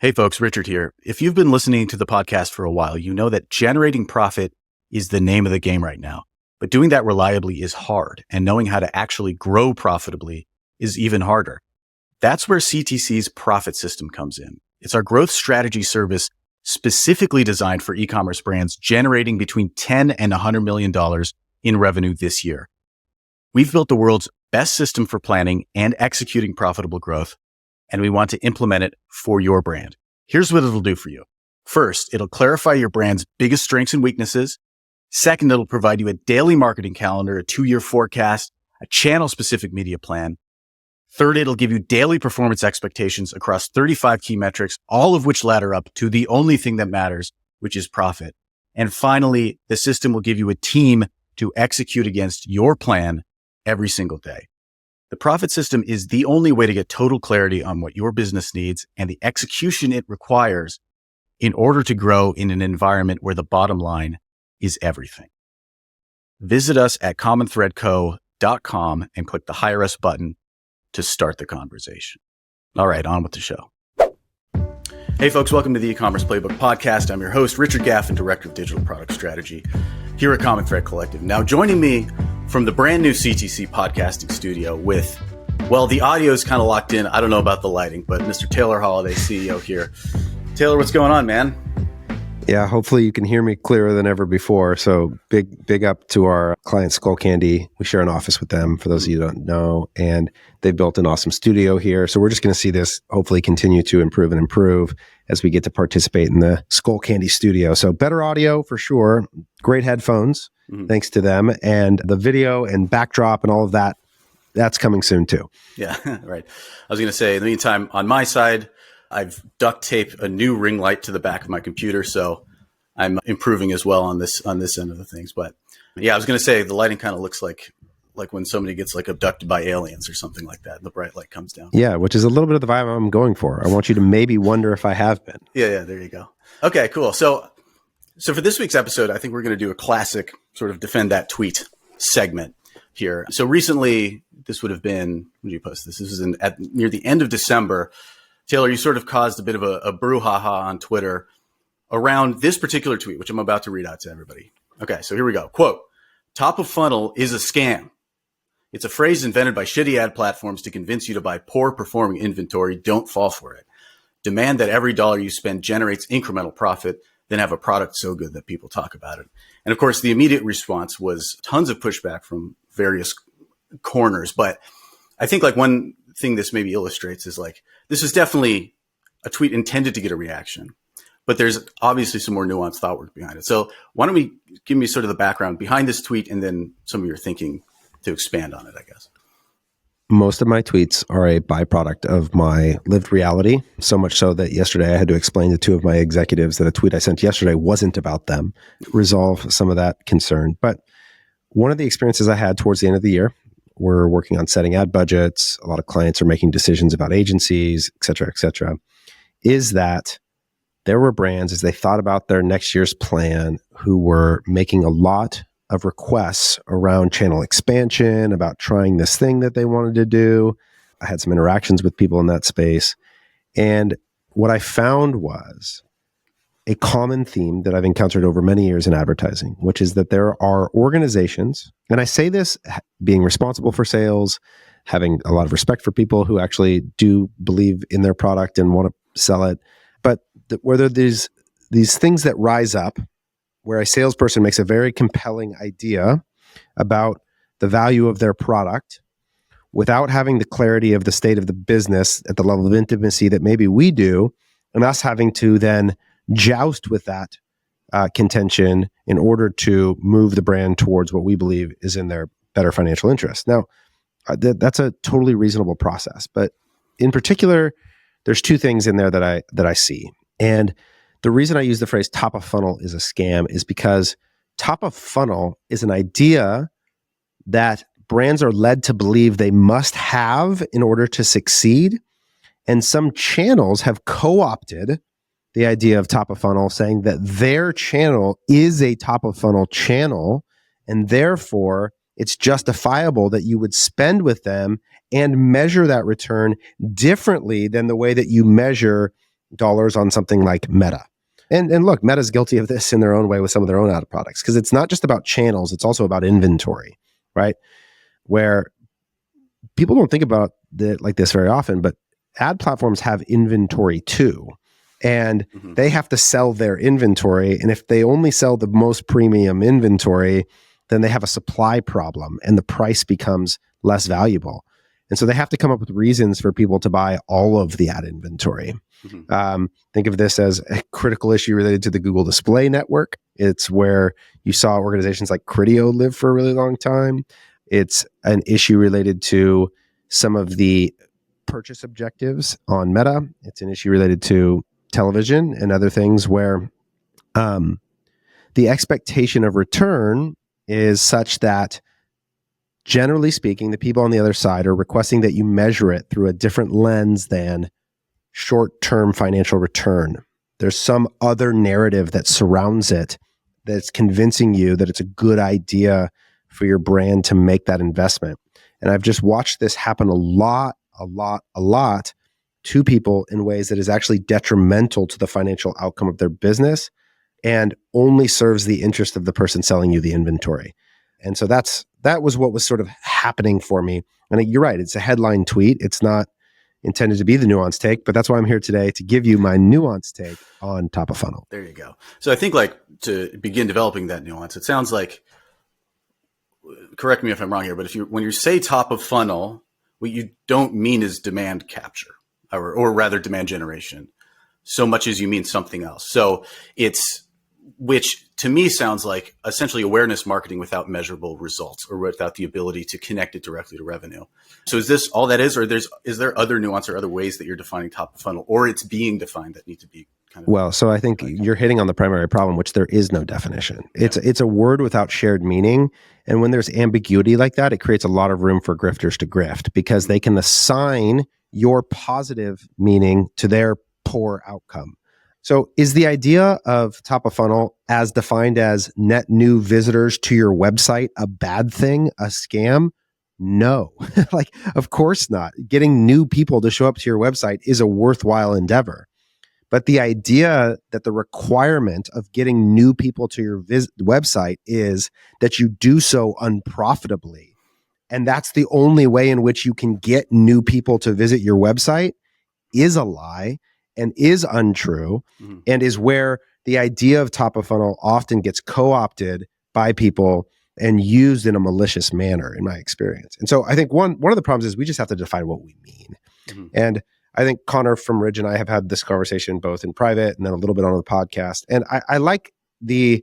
Hey folks, Richard here. If you've been listening to the podcast for a while, you know that generating profit is the name of the game right now. But doing that reliably is hard, and knowing how to actually grow profitably is even harder. That's where CTC's Profit System comes in. It's our growth strategy service specifically designed for e-commerce brands generating between $10 and $100 million in revenue this year. We've built the world's best system for planning and executing profitable growth, and we want to implement it for your brand. Here's what it'll do for you. First, it'll clarify your brand's biggest strengths and weaknesses. Second, it'll provide you a daily marketing calendar, a 2-year forecast, a channel-specific media plan. Third, it'll give you daily performance expectations across 35 key metrics, all of which ladder up to the only thing that matters, which is profit. And finally, the system will give you a team to execute against your plan every single day. The Profit System is the only way to get total clarity on what your business needs and the execution it requires in order to grow in an environment where the bottom line is everything. Visit us at commonthreadco.com and click the Hire Us button to start the conversation. All right, on with the show. Hey folks, welcome to the e-commerce playbook podcast. I'm your host, Richard Gaffin, Director of Digital Product Strategy here at Common Thread Collective. Now joining me from the brand new CTC podcasting studio with, well, the audio is kind of locked in. I don't know about the lighting, but Mr. Taylor Holiday, CEO here. Taylor, what's going on, man? Yeah, hopefully you can hear me clearer than ever before. So big up to our client Skullcandy. We share an office with them, for those of you who don't know, and they've built an awesome studio here. So we're just going to see this hopefully continue to improve as we get to participate in the Skullcandy studio. So better audio for sure, great headphones, thanks to them, and the video and backdrop and all of that, that's coming soon too. Yeah, right. I was going to say, in the meantime, on my side, I've duct taped a new ring light to the back of my computer, so I'm improving as well on this end of the things. But yeah, I was going to say the lighting kind of looks like when somebody gets like abducted by aliens or something like that. The bright light comes down. Yeah, which is a little bit of the vibe I'm going for. I want you to maybe wonder if I have been. Yeah, there you go. Okay, cool. So for this week's episode, I think we're going to do a classic sort of defend that tweet segment here. So recently, this would have been, when did you post this? This was near the end of December. Taylor, you sort of caused a bit of a brouhaha on Twitter around this particular tweet, which I'm about to read out to everybody. Okay, so here we go. Quote, "Top of funnel is a scam. It's a phrase invented by shitty ad platforms to convince you to buy poor performing inventory. Don't fall for it. Demand that every dollar you spend generates incremental profit, then have a product so good that people talk about it." And of course, the immediate response was tons of pushback from various corners. But I think like one thing this maybe illustrates is like, this is definitely a tweet intended to get a reaction, but there's obviously some more nuanced thought work behind it. So why don't we give me sort of the background behind this tweet and then some of your thinking to expand on it, I guess. Most of my tweets are a byproduct of my lived reality, so much so that yesterday I had to explain to two of my executives that a tweet I sent yesterday wasn't about them, resolve some of that concern. But one of the experiences I had towards the end of the year, we're working on setting ad budgets, a lot of clients are making decisions about agencies, et cetera, is that there were brands as they thought about their next year's plan who were making a lot of requests around channel expansion, about trying this thing that they wanted to do. I had some interactions with people in that space. And what I found was a common theme that I've encountered over many years in advertising, which is that there are organizations, and I say this being responsible for sales, having a lot of respect for people who actually do believe in their product and want to sell it, but whether there's these things that rise up where a salesperson makes a very compelling idea about the value of their product without having the clarity of the state of the business at the level of intimacy that maybe we do, and us having to then joust with that contention in order to move the brand towards what we believe is in their better financial interest. Now, that's a totally reasonable process, but in particular, there's two things in there that I see. And the reason I use the phrase top of funnel is a scam is because top of funnel is an idea that brands are led to believe they must have in order to succeed. And some channels have co-opted the idea of top of funnel, saying that their channel is a top of funnel channel, and therefore it's justifiable that you would spend with them and measure that return differently than the way that you measure dollars on something like Meta. And look, Meta's guilty of this in their own way with some of their own ad products, because it's not just about channels, it's also about inventory, right? Where people don't think about it like this very often, but ad platforms have inventory too. And they have to sell their inventory. And if they only sell the most premium inventory, then they have a supply problem and the price becomes less valuable. And so they have to come up with reasons for people to buy all of the ad inventory. Think of this as a critical issue related to the Google Display Network. It's where you saw organizations like Criteo live for a really long time. It's an issue related to some of the purchase objectives on Meta. It's an issue related to television and other things where the expectation of return is such that, generally speaking, the people on the other side are requesting that you measure it through a different lens than short-term financial return. There's some other narrative that surrounds it that's convincing you that it's a good idea for your brand to make that investment. And I've just watched this happen a lot to people in ways that is actually detrimental to the financial outcome of their business and only serves the interest of the person selling you the inventory. And so that was what was sort of happening for me. And you're right, it's a headline tweet. It's not intended to be the nuanced take, but that's why I'm here today, to give you my nuanced take on top of funnel. There you go. So I think, like, to begin developing that nuance, it sounds like, correct me if I'm wrong here, but when you say top of funnel, what you don't mean is demand capture, or rather demand generation, so much as you mean something else. So which to me sounds like essentially awareness marketing without measurable results, or without the ability to connect it directly to revenue. So is this all that is, or is there other nuance or other ways that you're defining top of funnel, or it's being defined that need to be kind of? Well, so I think you're hitting on the primary problem, which there is no definition. It's a word without shared meaning. And when there's ambiguity like that, it creates a lot of room for grifters to grift, because they can assign your positive meaning to their poor outcome. So is the idea of top of funnel as defined as net new visitors to your website a bad thing, a scam? No, like, of course not. Getting new people to show up to your website is a worthwhile endeavor. But the idea that the requirement of getting new people to your website is that you do so unprofitably, and that's the only way in which you can get new people to visit your website, is a lie and is untrue, and is where the idea of top of funnel often gets co-opted by people and used in a malicious manner, in my experience. And so I think one of the problems is we just have to define what we mean. And I think Connor from Ridge and I have had this conversation both in private and then a little bit on the podcast. And I like the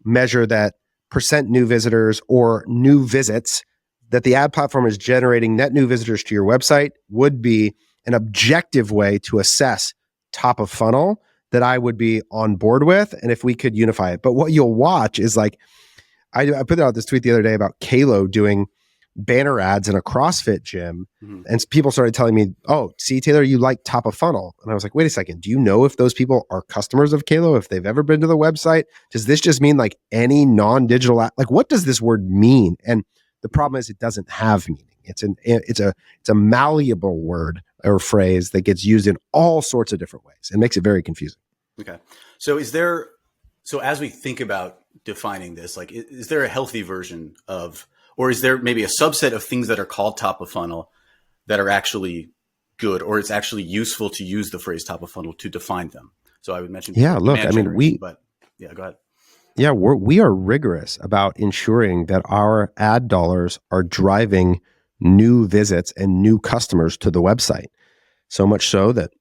measure that percent new visitors or new visits, that the ad platform is generating net new visitors to your website, would be an objective way to assess top of funnel that I would be on board with, and if we could unify it. But what you'll watch is, like, I put out this tweet the other day about Kalo doing banner ads in a CrossFit gym, and people started telling me, "Oh, see, Taylor, you like top of funnel." And I was like, "Wait a second, do you know if those people are customers of Kalo? If they've ever been to the website? Does this just mean like any non-digital ad? Like, what does this word mean?" And the problem is, it doesn't have meaning. It's a malleable word or phrase that gets used in all sorts of different ways and makes it very confusing. Okay. So as we think about defining this, like, is there a healthy version of, or is there maybe a subset of things that are called top of funnel that are actually good, or it's actually useful to use the phrase top of funnel to define them? So I would mention, go ahead. Yeah, we are rigorous about ensuring that our ad dollars are driving new visits and new customers to the website. So much so that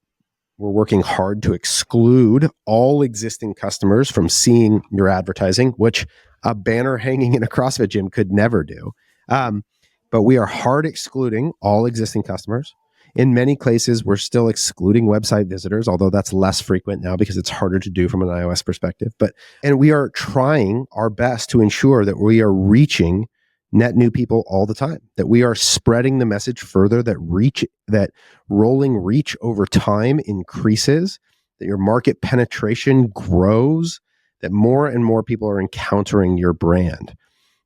we're working hard to exclude all existing customers from seeing your advertising, which a banner hanging in a CrossFit gym could never do. But we are hard excluding all existing customers. In many cases, we're still excluding website visitors, although that's less frequent now because it's harder to do from an iOS perspective. And we are trying our best to ensure that we are reaching net new people all the time, that we are spreading the message further, that rolling reach over time increases, that your market penetration grows, that more and more people are encountering your brand.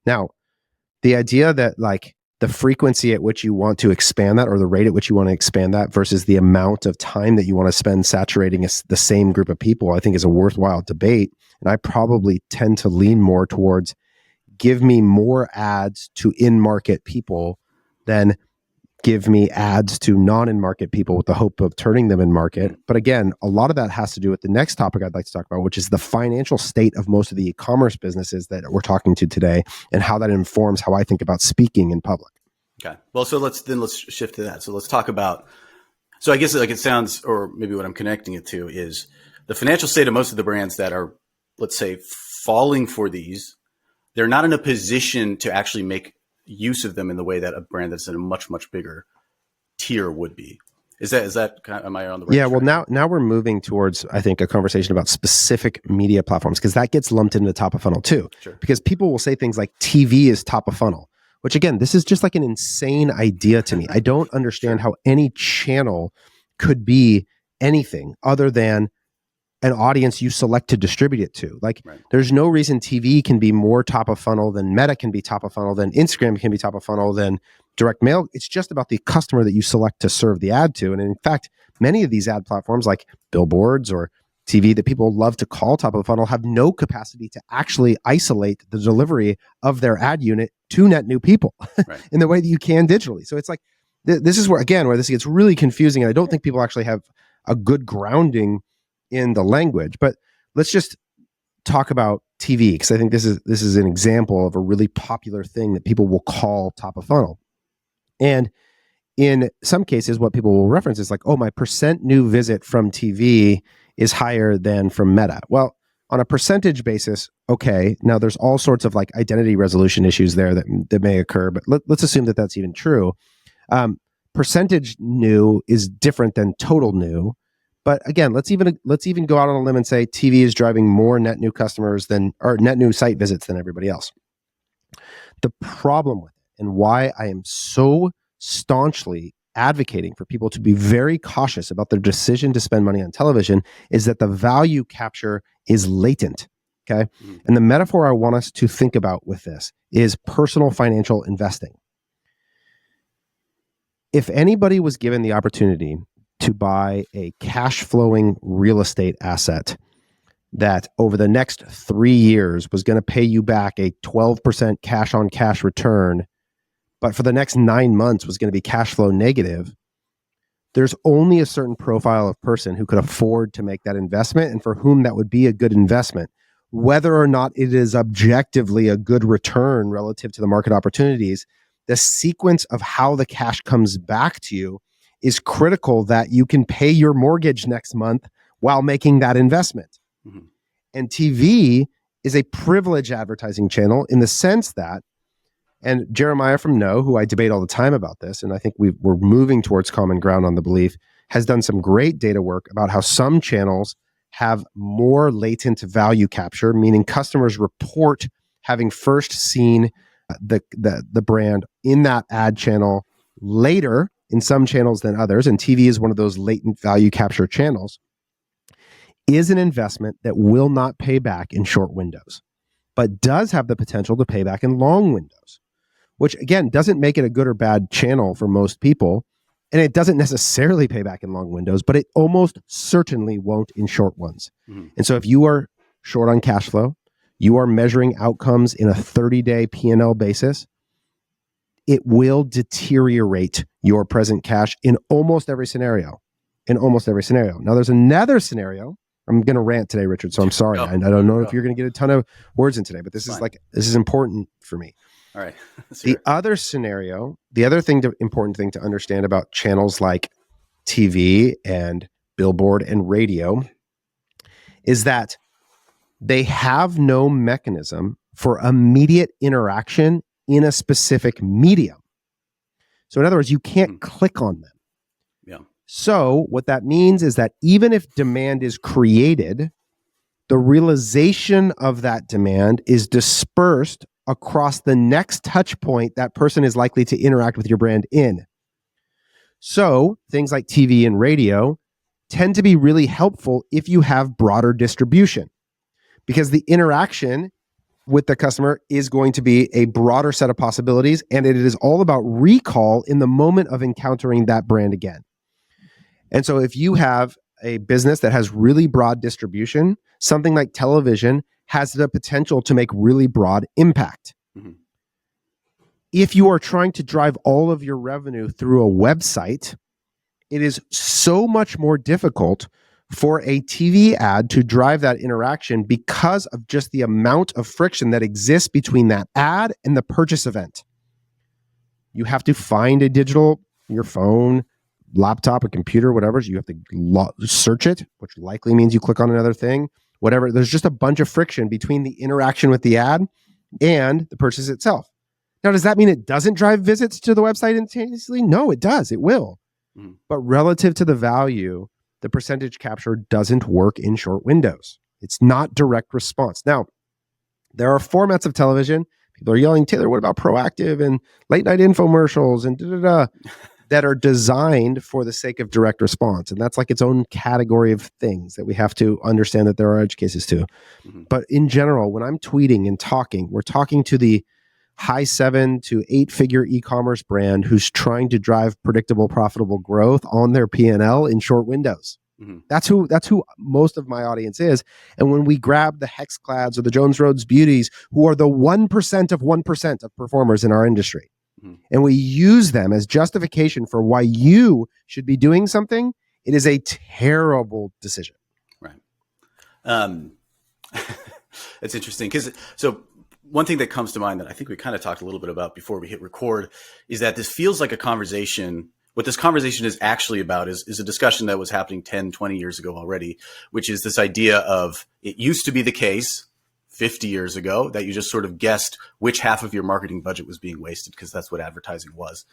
Now, the idea that, like, the frequency at which you want to expand that, or the rate at which you want to expand that, versus the amount of time that you want to spend saturating the same group of people, I think is a worthwhile debate. And I probably tend to lean more towards give me more ads to in-market people than give me ads to non-in-market people with the hope of turning them in market. But again, a lot of that has to do with the next topic I'd like to talk about, which is the financial state of most of the e-commerce businesses that we're talking to today, and how that informs how I think about speaking in public. Okay. Well, so let's shift to that. So let's talk about, so I guess like it sounds, or maybe what I'm connecting it to is the financial state of most of the brands that are, let's say, falling for these. They're not in a position to actually make use of them in the way that a brand that's in a much, much bigger tier would be. Is that kind of, am I on the right track? Well, now we're moving towards, I think, a conversation about specific media platforms, because that gets lumped into top of funnel too. Sure. Because people will say things like TV is top of funnel, which again, this is just like an insane idea to me. I don't understand how any channel could be anything other than an audience you select to distribute it to. Like, right. There's no reason TV can be more top of funnel than Meta can be top of funnel, than Instagram can be top of funnel, than direct mail. It's just about the customer that you select to serve the ad to. And in fact, many of these ad platforms like billboards or TV that people love to call top of the funnel have no capacity to actually isolate the delivery of their ad unit to net new people right. in the way that you can digitally. So it's like, this is where this gets really confusing. And I don't think people actually have a good grounding in the language. But let's just talk about TV, because I think this is an example of a really popular thing that people will call top of funnel. And in some cases, what people will reference is like, oh, my percent new visit from TV is higher than from Meta. Well, on a percentage basis, okay, now there's all sorts of like identity resolution issues there that may occur, but let's assume that that's even true. Percentage new is different than total new. But again, let's even go out on a limb and say TV is driving more net new customers or net new site visits than everybody else. The problem with it, and why I am so staunchly advocating for people to be very cautious about their decision to spend money on television, is that the value capture is latent. Okay. Mm-hmm. And the metaphor I want us to think about with this is personal financial investing. If anybody was given the opportunity to buy a cash flowing real estate asset that over the next 3 years was going to pay you back a 12% cash on cash return, but for the next 9 months was going to be cash flow negative, there's only a certain profile of person who could afford to make that investment and for whom that would be a good investment. Whether or not it is objectively a good return relative to the market opportunities, the sequence of how the cash comes back to you is critical, that you can pay your mortgage next month while making that investment. Mm-hmm. And TV is a privileged advertising channel in the sense that, and Jeremiah from No, who I debate all the time about this, and I think we're moving towards common ground on the belief, has done some great data work about how some channels have more latent value capture, meaning customers report having first seen the brand in that ad channel later in some channels than others, and TV is one of those latent value capture channels, is an investment that will not pay back in short windows, but does have the potential to pay back in long windows, which again, doesn't make it a good or bad channel for most people. And it doesn't necessarily pay back in long windows, but it almost certainly won't in short ones. Mm-hmm. And so if you are short on cash flow, you are measuring outcomes in a 30-day P&L basis, it will deteriorate your present cash in almost every scenario. Now, there's another scenario. I'm going to rant today, Richard, so I'm sorry. I don't know if you're going to get a ton of words in today, but this is important for me. All right. The other scenario, important thing to understand about channels like TV and billboard and radio is that they have no mechanism for immediate interaction in a specific medium. So in other words, you can't click on them. Yeah. So what that means is that even if demand is created, the realization of that demand is dispersed across the next touch point that person is likely to interact with your brand in. So things like TV and radio tend to be really helpful if you have broader distribution, because the interaction with the customer is going to be a broader set of possibilities. And it is all about recall in the moment of encountering that brand again. And so if you have a business that has really broad distribution, something like television has the potential to make really broad impact. Mm-hmm. If you are trying to drive all of your revenue through a website, it is so much more difficult for a TV ad to drive that interaction because of just the amount of friction that exists between that ad and the purchase event. You have to find a digital, your phone, laptop, a computer, whatever. You have to search it, which likely means you click on another thing, whatever. There's just a bunch of friction between the interaction with the ad and the purchase itself. Now, does that mean it doesn't drive visits to the website instantaneously? No, it does. It will. Mm. But relative to the value, the percentage capture doesn't work in short windows. It's not direct response. Now, there are formats of television. People are yelling, Taylor, what about proactive and late night infomercials and that are designed for the sake of direct response. And that's like its own category of things that we have to understand that there are edge cases to. Mm-hmm. But in general, when I'm tweeting and talking, we're talking to the high 7 to 8 figure e-commerce brand who's trying to drive predictable, profitable growth on their P&L in short windows. Mm-hmm. That's who most of my audience is. And when we grab the Hexclads or the Jones Roads Beauties, who are the 1% of 1% of performers in our industry, mm-hmm. and we use them as justification for why you should be doing something, it is a terrible decision. Right. That's interesting because one thing that comes to mind that I think we kind of talked a little bit about before we hit record is that this feels like a conversation. What this conversation is actually about is a discussion that was happening 10, 20 years ago already, which is this idea of it used to be the case 50 years ago that you just sort of guessed which half of your marketing budget was being wasted because that's what advertising was.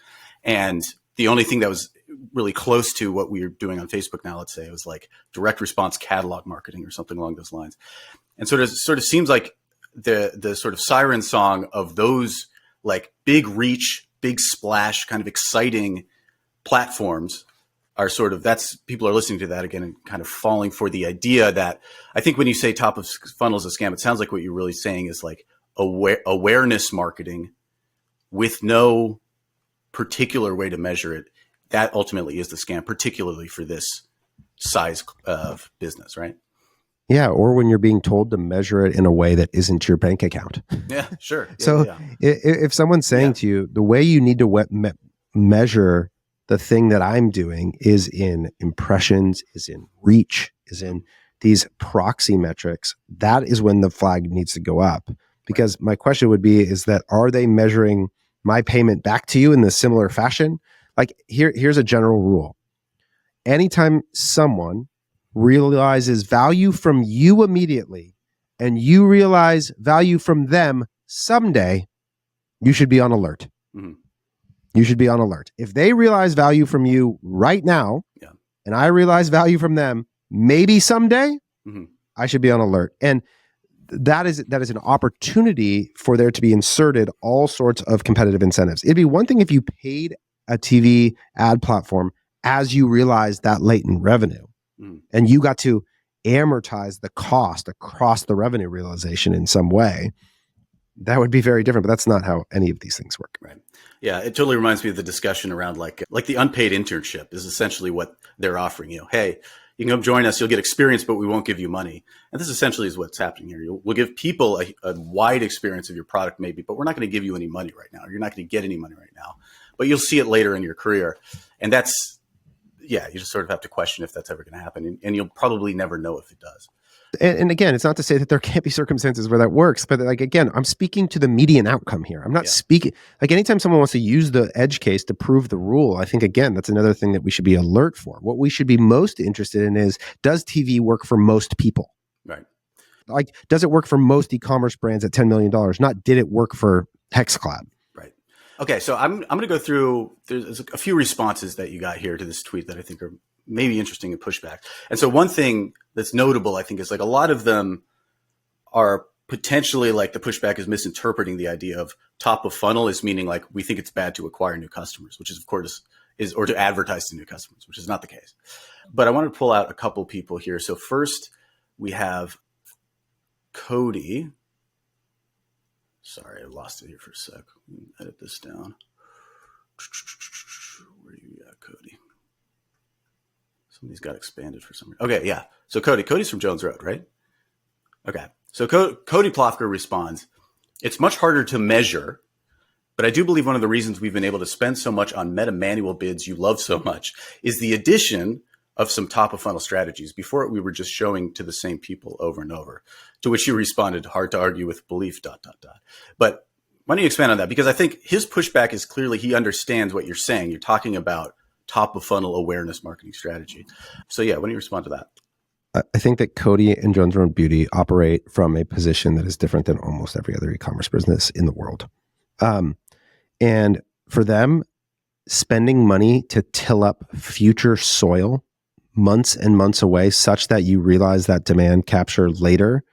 And the only thing that was really close to what we are doing on Facebook now, let's say, it was like direct response catalog marketing or something along those lines. And so it sort of seems like the sort of siren song of those like big reach, big splash, kind of exciting platforms are sort of, that's, people are listening to that again and kind of falling for the idea that I think when you say top of funnel is a scam, it sounds like what you're really saying is like awareness marketing with no particular way to measure it. That ultimately is the scam, particularly for this size of business, right? Yeah, or when you're being told to measure it in a way that isn't your bank account. Yeah, sure. Yeah, so if someone's saying to you, the way you need to measure the thing that I'm doing is in impressions, is in reach, is in these proxy metrics, that is when the flag needs to go up. Because my question would be, is that, are they measuring my payment back to you in the similar fashion? Like here's a general rule. Anytime someone realizes value from you immediately and you realize value from them someday, you should be on alert. Mm-hmm. You should be on alert. If they realize value from you right now, and I realize value from them maybe someday, mm-hmm. I should be on alert. And that is an opportunity for there to be inserted all sorts of competitive incentives. It'd be one thing if you paid a TV ad platform as you realize that latent revenue. And you got to amortize the cost across the revenue realization in some way. That would be very different, but that's not how any of these things work. Right. Yeah, it totally reminds me of the discussion around like the unpaid internship is essentially what they're offering you. Hey, you can come join us, you'll get experience, but we won't give you money. And this essentially is what's happening here. We'll give people a wide experience of your product maybe, but we're not going to give you any money right now. You're not going to get any money right now, but you'll see it later in your career. And that's, yeah, you just sort of have to question if that's ever going to happen. And you'll probably never know if it does. And again, it's not to say that there can't be circumstances where that works, but like, again, I'm speaking to the median outcome here. I'm not speaking, like anytime someone wants to use the edge case to prove the rule, I think, again, that's another thing that we should be alert for. What we should be most interested in is, does TV work for most people? Right. Like, does it work for most e-commerce brands at $10 million? Not, did it work for Hexclad? Right. Okay, so I'm going to go through, there's a few responses that you got here to this tweet that I think are maybe interesting in pushback. And so one thing that's notable, I think, is like a lot of them are potentially like the pushback is misinterpreting the idea of top of funnel as meaning like we think it's bad to acquire new customers, which is of course is or to advertise to new customers, which is not the case. But I want to pull out a couple people here. So first we have Cody. Sorry, I lost it here for a sec. Edit this down. Where are you at, Cody? Somebody's got expanded for some reason. Okay, yeah. So Cody's from Jones Road, right? Okay. So Cody Plofker responds, it's much harder to measure, but I do believe one of the reasons we've been able to spend so much on meta manual bids you love so much is the addition of some top of funnel strategies. Before it, we were just showing to the same people over and over, to which you responded, hard to argue with belief, ... But why don't you expand on that? Because I think his pushback is clearly he understands what you're saying. You're talking about top of funnel awareness marketing strategy. So yeah, why don't you respond to that? I think that Cody and Jones Road Beauty operate from a position that is different than almost every other e-commerce business in the world. And for them, spending money to till up future soil months and months away such that you realize that demand capture later,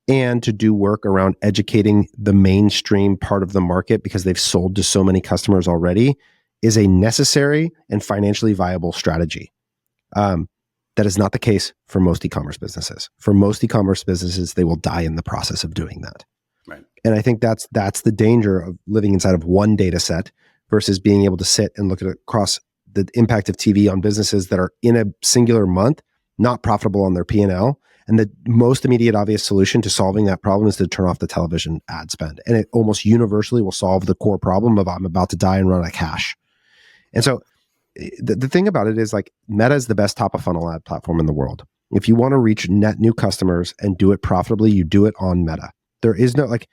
and to do work around educating the mainstream part of the market because they've sold to so many customers already, is a necessary and financially viable strategy. That is not the case for most e-commerce businesses. For most e-commerce businesses, they will die in the process of doing that. Right. And I think that's the danger of living inside of one data set versus being able to sit and look at across the impact of TV on businesses that are in a singular month, not profitable on their P&L. And the most immediate obvious solution to solving that problem is to turn off the television ad spend. And it almost universally will solve the core problem of I'm about to die and run out of cash. And so the thing about it is like Meta is the best top of funnel ad platform in the world. If you want to reach net new customers and do it profitably, you do it on Meta. There is no, like,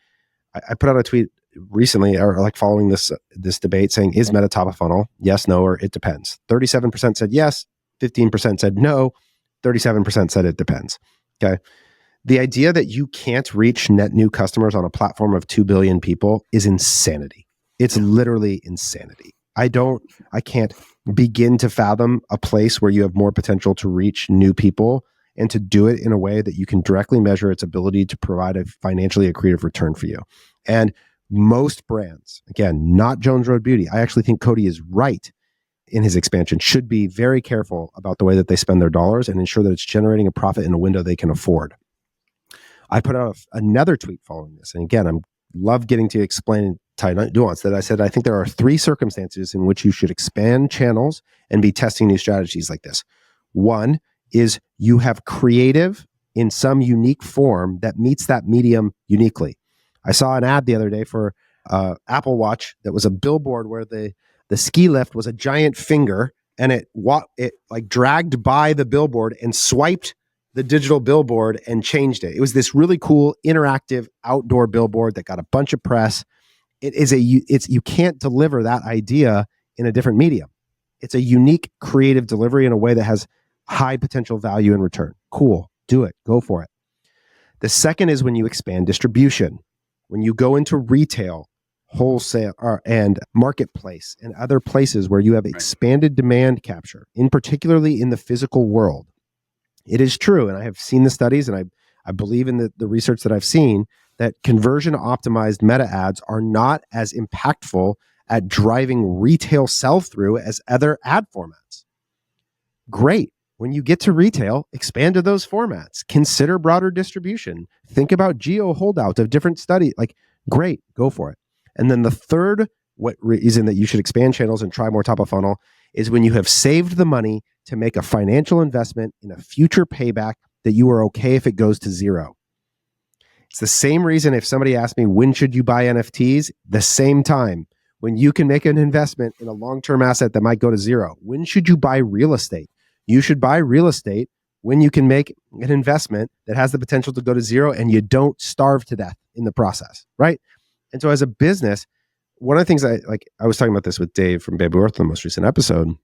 I put out a tweet recently, or like following this debate saying, is Meta top of funnel? Yes, no, or it depends. 37% said yes, 15% said no, 37% said it depends. Okay. The idea that you can't reach net new customers on a platform of 2 billion people is insanity. It's literally insanity. I can't begin to fathom a place where you have more potential to reach new people and to do it in a way that you can directly measure its ability to provide a financially accretive return for you. And most brands, again, not Jones Road Beauty, I actually think Cody is right in his expansion, should be very careful about the way that they spend their dollars and ensure that it's generating a profit in a window they can afford. I put out another tweet following this. And again, I love getting to explain nuance that I said, I think there are 3 circumstances in which you should expand channels and be testing new strategies like this. One is you have creative in some unique form that meets that medium uniquely. I saw an ad the other day for Apple Watch that was a billboard where the ski lift was a giant finger and it like dragged by the billboard and swiped the digital billboard and changed it. It was this really cool interactive outdoor billboard that got a bunch of press. You can't deliver that idea in a different medium. It's a unique creative delivery in a way that has high potential value in return. Cool. Do it. Go for it. The second is when you expand distribution. When you go into retail, wholesale, and marketplace and other places where you have expanded demand capture, particularly in the physical world. It is true, and I have seen the studies, and I believe in the research that I've seen, that conversion optimized meta ads are not as impactful at driving retail sell-through as other ad formats. Great. When you get to retail, expand to those formats. Consider broader distribution. Think about geo holdout of different studies. Like, great, go for it. And then the third reason that you should expand channels and try more top of funnel is when you have saved the money to make a financial investment in a future payback that you are okay if it goes to zero. It's the same reason if somebody asked me, when should you buy NFTs? The same time. When you can make an investment in a long-term asset that might go to zero. When should you buy real estate? You should buy real estate when you can make an investment that has the potential to go to zero and you don't starve to death in the process, right? And so as a business, one of the things I was talking about this with Dave from Baby Earth, the most recent episode,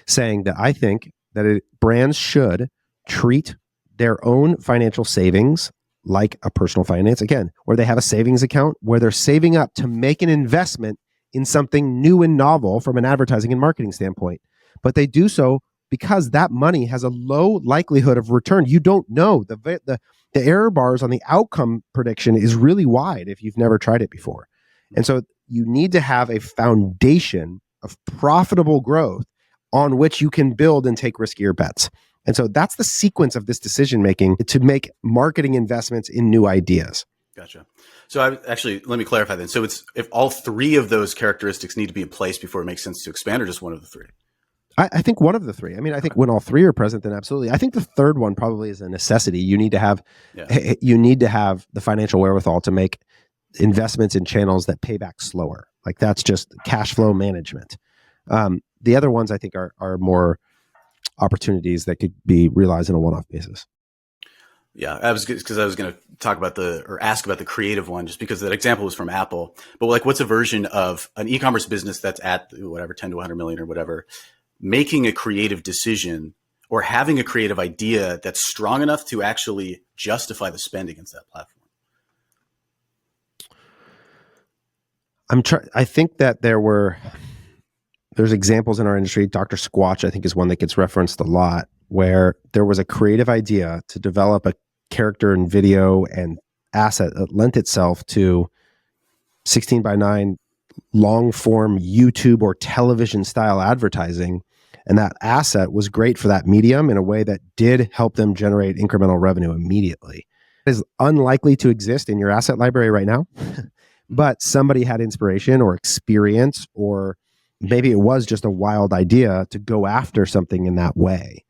saying that I think that brands should treat their own financial savings like a personal finance, again, where they have a savings account where they're saving up to make an investment in something new and novel from an advertising and marketing standpoint. But they do so because that money has a low likelihood of return. You don't know. The error bars on the outcome prediction is really wide if you've never tried it before. And so you need to have a foundation of profitable growth on which you can build and take riskier bets. And so that's the sequence of this decision making to make marketing investments in new ideas. Gotcha. So let me clarify then. So it's if all three of those characteristics need to be in place before it makes sense to expand, or just one of the three? I think one of the three. I mean, I think when all three are present, then absolutely. I think the third one probably is a necessity. You need to have the financial wherewithal to make investments in channels that pay back slower. Like that's just cash flow management. The other ones I think are more opportunities that could be realized on a one-off basis. Yeah, I was going to talk about ask about the creative one, just because that example was from Apple. But like, what's a version of an e-commerce business that's at whatever 10 to 100 million or whatever, making a creative decision or having a creative idea that's strong enough to actually justify the spend against that platform? I think that there's examples in our industry. Dr. Squatch, I think, is one that gets referenced a lot, where there was a creative idea to develop a character and video and asset that lent itself to 16:9 long form YouTube or television style advertising. And that asset was great for that medium in a way that did help them generate incremental revenue immediately. It is unlikely to exist in your asset library right now, but somebody had inspiration or experience, or maybe it was just a wild idea to go after something in that way.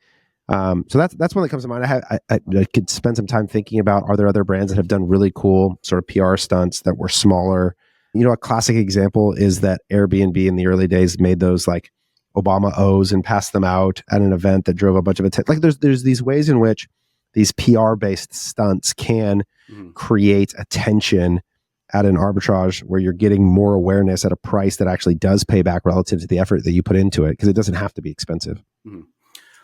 So that's one that comes to mind. I could spend some time thinking about, are there other brands that have done really cool sort of PR stunts that were smaller? A classic example is that Airbnb in the early days made those like Obama O's and passed them out at an event that drove a bunch of attention. Like there's these ways in which these PR based stunts can create attention at an arbitrage where you're getting more awareness at a price that actually does pay back relative to the effort that you put into it, because it doesn't have to be expensive. Mm-hmm.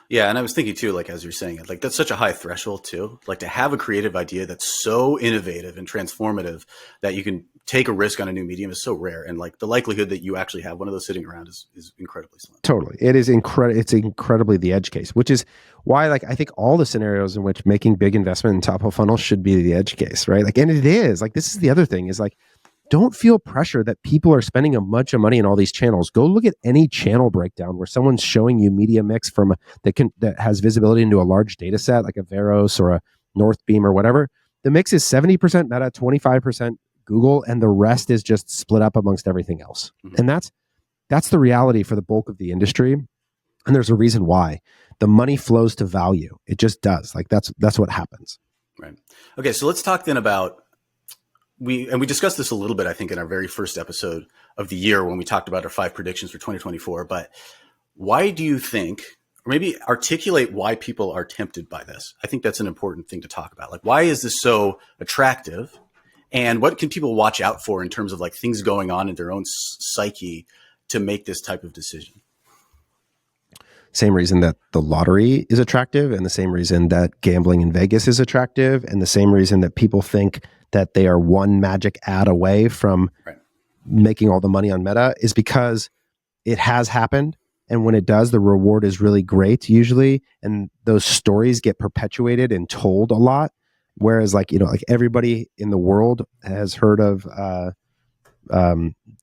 Yeah. And I was thinking too, like, as you're saying it, like that's such a high threshold too, like to have a creative idea that's so innovative and transformative that you can take a risk on a new medium is so rare. And like the likelihood that you actually have one of those sitting around is incredibly slim. Totally. It is it's incredibly the edge case, which is why, like, I think all the scenarios in which making big investment in top of funnel should be the edge case, right? Like, and it is like, this is the other thing is like, don't feel pressure that people are spending a bunch of money in all these channels. Go look at any channel breakdown where someone's showing you media mix that has visibility into a large data set, like a Veros or a Northbeam or whatever. The mix is 70% Meta, 25% Google, and the rest is just split up amongst everything else. Mm-hmm. And that's the reality for the bulk of the industry. And there's a reason why. The money flows to value. It just does. Like that's what happens. Right. Okay, so let's talk then about we discussed this a little bit, I think, in our very first episode of the year when we talked about our 5 predictions for 2024. But why do you think, or maybe articulate why people are tempted by this? I think that's an important thing to talk about. Like, why is this so attractive? And what can people watch out for in terms of like things going on in their own psyche to make this type of decision? Same reason that the lottery is attractive, and the same reason that gambling in Vegas is attractive, and the same reason that people think that they are one magic ad away from making all the money on Meta is because it has happened. And when it does, the reward is really great usually. And those stories get perpetuated and told a lot. Whereas like everybody in the world has heard of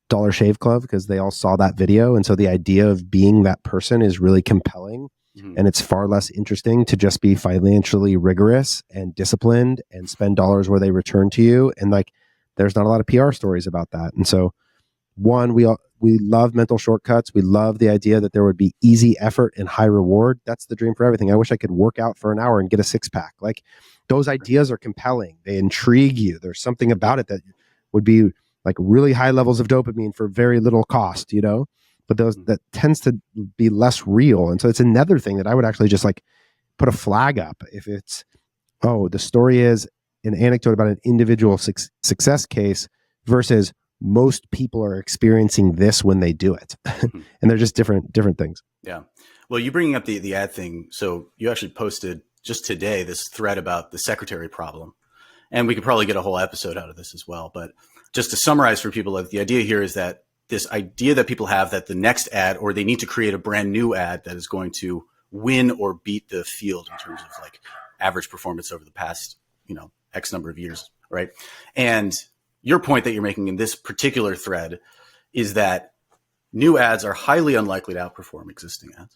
Dollar Shave Club because they all saw that video. And so the idea of being that person is really compelling. Mm-hmm. And it's far less interesting to just be financially rigorous and disciplined and spend dollars where they return to you. And like, there's not a lot of PR stories about that. And so one, we love mental shortcuts. We love the idea that there would be easy effort and high reward. That's the dream for everything. I wish I could work out for an hour and get a 6-pack. Like those ideas are compelling. They intrigue you. There's something about it that would be like really high levels of dopamine for very little cost, but that tends to be less real. And so it's another thing that I would actually just like put a flag up if it's, the story is an anecdote about an individual success case versus most people are experiencing this when they do it. And they're just different things. Yeah. Well, you bringing up the ad thing. So you actually posted just today this thread about the secretary problem. And we could probably get a whole episode out of this as well. But just to summarize for people, the idea here is that this idea that people have that the next ad, or they need to create a brand new ad that is going to win or beat the field in terms of like average performance over the past, X number of years. Right. And your point that you're making in this particular thread is that new ads are highly unlikely to outperform existing ads.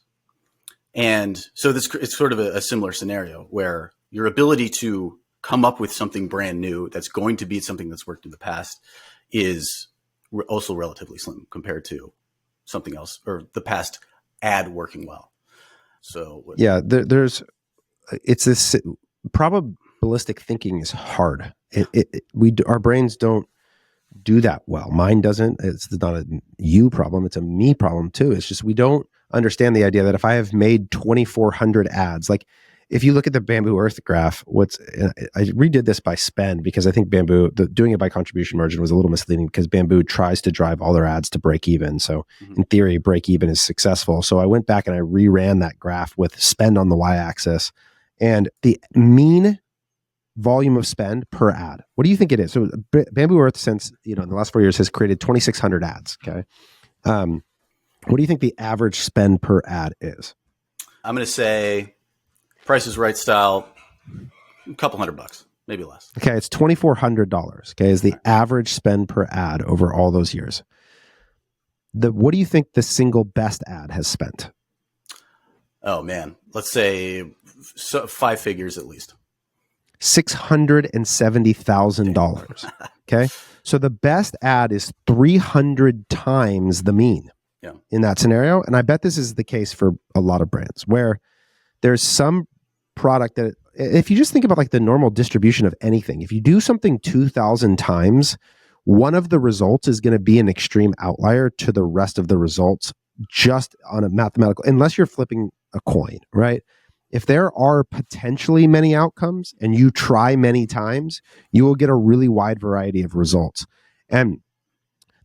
And so it's sort of a similar scenario where your ability to come up with something brand new that's going to beat something that's worked in the past is also relatively slim compared to something else or the past ad working well. So yeah, it's this probabilistic thinking is hard. Our brains don't do that well. Mine doesn't. It's not a you problem. It's a me problem too. It's just we don't understand the idea that if I have made 2,400 ads, like if you look at the Bamboo Earth graph, I redid this by spend because I think Bamboo, doing it by contribution margin was a little misleading because Bamboo tries to drive all their ads to break even. So in theory, break even is successful. So I went back and I reran that graph with spend on the y-axis and the mean volume of spend per ad. What do you think it is? So Bamboo Earth, since in the last 4 years, has created 2,600 ads. Okay, what do you think the average spend per ad is? I'm going to say Price is Right style, a couple $100, maybe less. Okay, it's $2,400. Okay, is the average spend per ad over all those years. What do you think the single best ad has spent? Oh man, let's say 5 figures at least. $670,000. Okay. So the best ad is 300 times the mean in that scenario. And I bet this is the case for a lot of brands where there's some product that, if you just think about like the normal distribution of anything, if you do something 2,000 times, one of the results is going to be an extreme outlier to the rest of the results just on a mathematical, unless you're flipping a coin, right? If there are potentially many outcomes and you try many times, you will get a really wide variety of results. And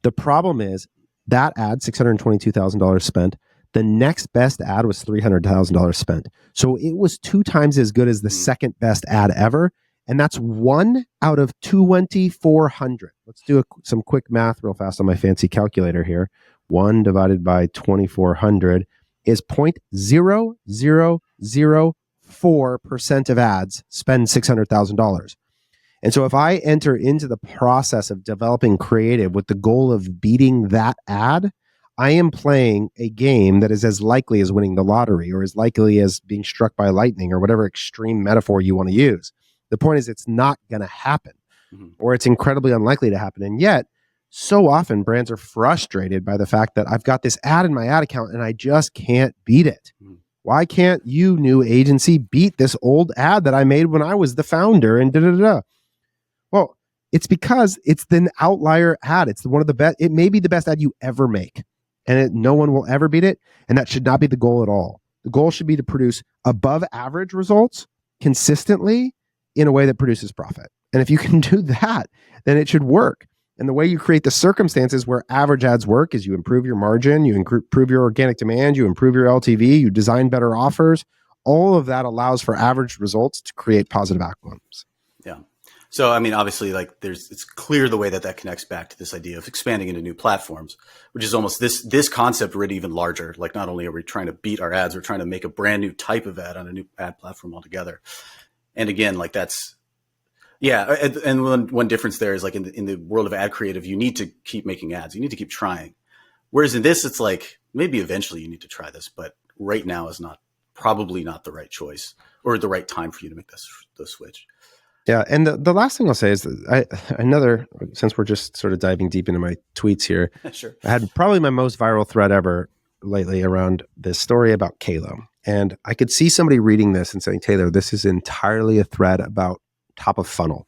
the problem is that ad, $622,000 spent, the next best ad was $300,000 spent. So it was 2 times as good as the second best ad ever. And that's 1 out of 2,400. Let's do some quick math real fast on my fancy calculator here. 1 divided by 2,400 is 0.0004% of ads spend $600,000. And so if I enter into the process of developing creative with the goal of beating that ad, I am playing a game that is as likely as winning the lottery or as likely as being struck by lightning or whatever extreme metaphor you want to use. The point is it's not going to happen or it's incredibly unlikely to happen. And yet, so often brands are frustrated by the fact that I've got this ad in my ad account and I just can't beat it. Why can't you, new agency, beat this old ad that I made when I was the founder and da-da-da-da? Well, it's because it's the outlier ad. It's one of the best. It may be the best ad you ever make and no one will ever beat it. And that should not be the goal at all. The goal should be to produce above average results consistently in a way that produces profit. And if you can do that, then it should work. And the way you create the circumstances where average ads work is you improve your margin, you improve your organic demand, you improve your LTV, you design better offers. All of that allows for average results to create positive outcomes. Yeah. So, I mean, obviously, like it's clear the way that connects back to this idea of expanding into new platforms, which is almost this concept already even larger. Like not only are we trying to beat our ads, we're trying to make a brand new type of ad on a new ad platform altogether. And again, like that's, yeah. And one difference there is like in the world of ad creative, you need to keep making ads. You need to keep trying. Whereas in this, it's like maybe eventually you need to try this, but right now is probably not the right choice or the right time for you to make the switch. Yeah. And the last thing I'll say is since we're just sort of diving deep into my tweets here, Sure. I had probably my most viral thread ever lately around this story about Kalo. And I could see somebody reading this and saying, Taylor, this is entirely a thread about top of funnel.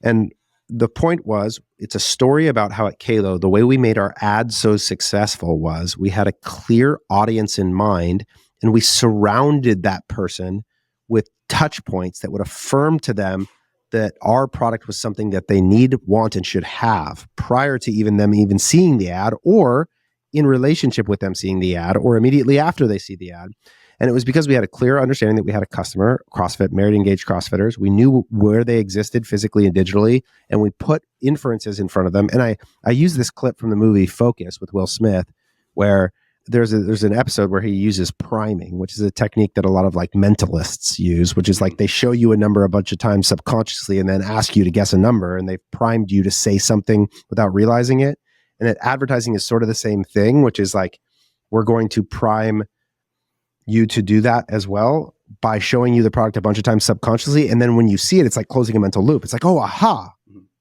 And the point was, it's a story about how at Kalo, the way we made our ads so successful was we had a clear audience in mind and we surrounded that person with touch points that would affirm to them that our product was something that they need, want, and should have prior to them seeing the ad or in relationship with them seeing the ad or immediately after they see the ad. And it was because we had a clear understanding that we had a customer, CrossFit, married, engaged CrossFitters. We knew where they existed physically and digitally, and we put inferences in front of them. And I use this clip from the movie Focus with Will Smith, where there's an episode where he uses priming, which is a technique that a lot of like mentalists use, which is like they show you a number a bunch of times subconsciously and then ask you to guess a number, and they've primed you to say something without realizing it. And advertising is sort of the same thing, which is like we're going to prime you to do that as well. by showing you the product a bunch of times subconsciously. And then when you see it, it's like closing a mental loop. It's like, oh, aha,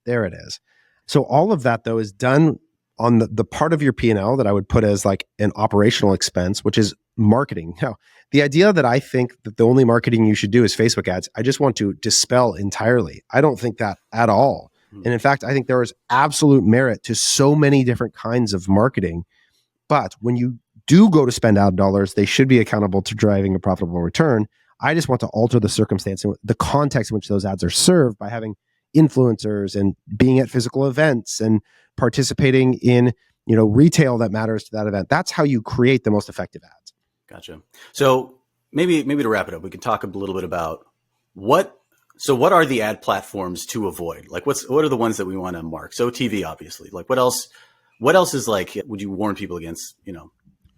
there it is. So all of that though is done on the part of your P&L that I would put as like an operational expense, which is marketing. Now, the idea that I think that the only marketing you should do is Facebook ads, I just want to dispel entirely. I don't think that at all. And in fact, I think there is absolute merit to so many different kinds of marketing. But when you do go to spend ad dollars, they should be accountable to driving a profitable return. I just want to alter the circumstance, the context in which those ads are served by having influencers and being at physical events and participating in, retail that matters to that event. That's how you create the most effective ads. Gotcha. So maybe to wrap it up, we can talk a little bit about what are the ad platforms to avoid? Like what are the ones that we want to mark? So TV, obviously. Like what else is like, would you warn people against,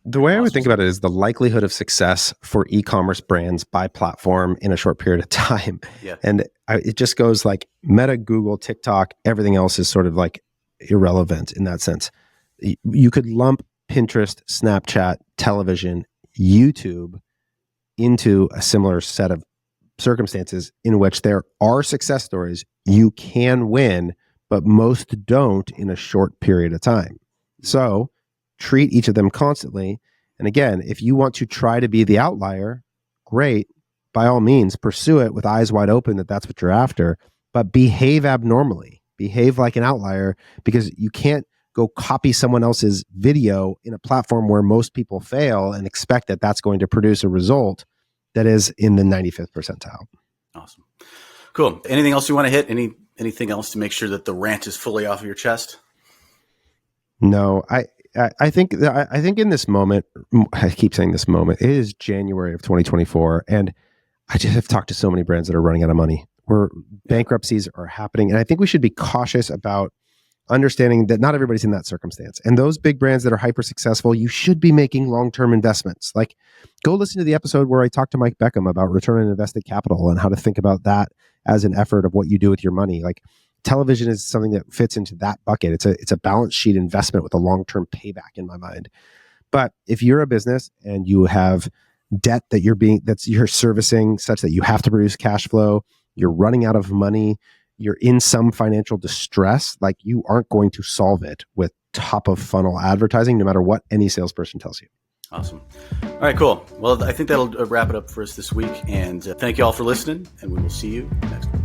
The way I would think about it is the likelihood of success for e-commerce brands by platform in a short period of time. Yeah. And it just goes like Meta, Google, TikTok, everything else is sort of like irrelevant in that sense. You could lump Pinterest, Snapchat, television, YouTube into a similar set of circumstances in which there are success stories. You can win, but most don't in a short period of time. So treat each of them constantly. And again, if you want to try to be the outlier, great. By all means, pursue it with eyes wide open that that's what you're after, but behave abnormally. Behave like an outlier, because you can't go copy someone else's video in a platform where most people fail and expect that that's going to produce a result that is in the 95th percentile. Awesome. Cool. Anything else you want to hit? Anything else to make sure that the rant is fully off of your chest? No, I think in this moment, I keep saying this moment, it is January of 2024. And I just have talked to so many brands that are running out of money, where bankruptcies are happening. And I think we should be cautious about understanding that not everybody's in that circumstance. And those big brands that are hyper successful, you should be making long-term investments. Like, go listen to the episode where I talked to Mike Beckham about return on invested capital and how to think about that as an effort of what you do with your money. Like, television is something that fits into that bucket. It's a balance sheet investment with a long-term payback in my mind. But if you're a business and you have debt that you're servicing such that you have to produce cash flow, you're running out of money, you're in some financial distress, like, you aren't going to solve it with top of funnel advertising, no matter what any salesperson tells you. Awesome. All right, cool. Well, I think that'll wrap it up for us this week. And thank you all for listening, and we will see you next week.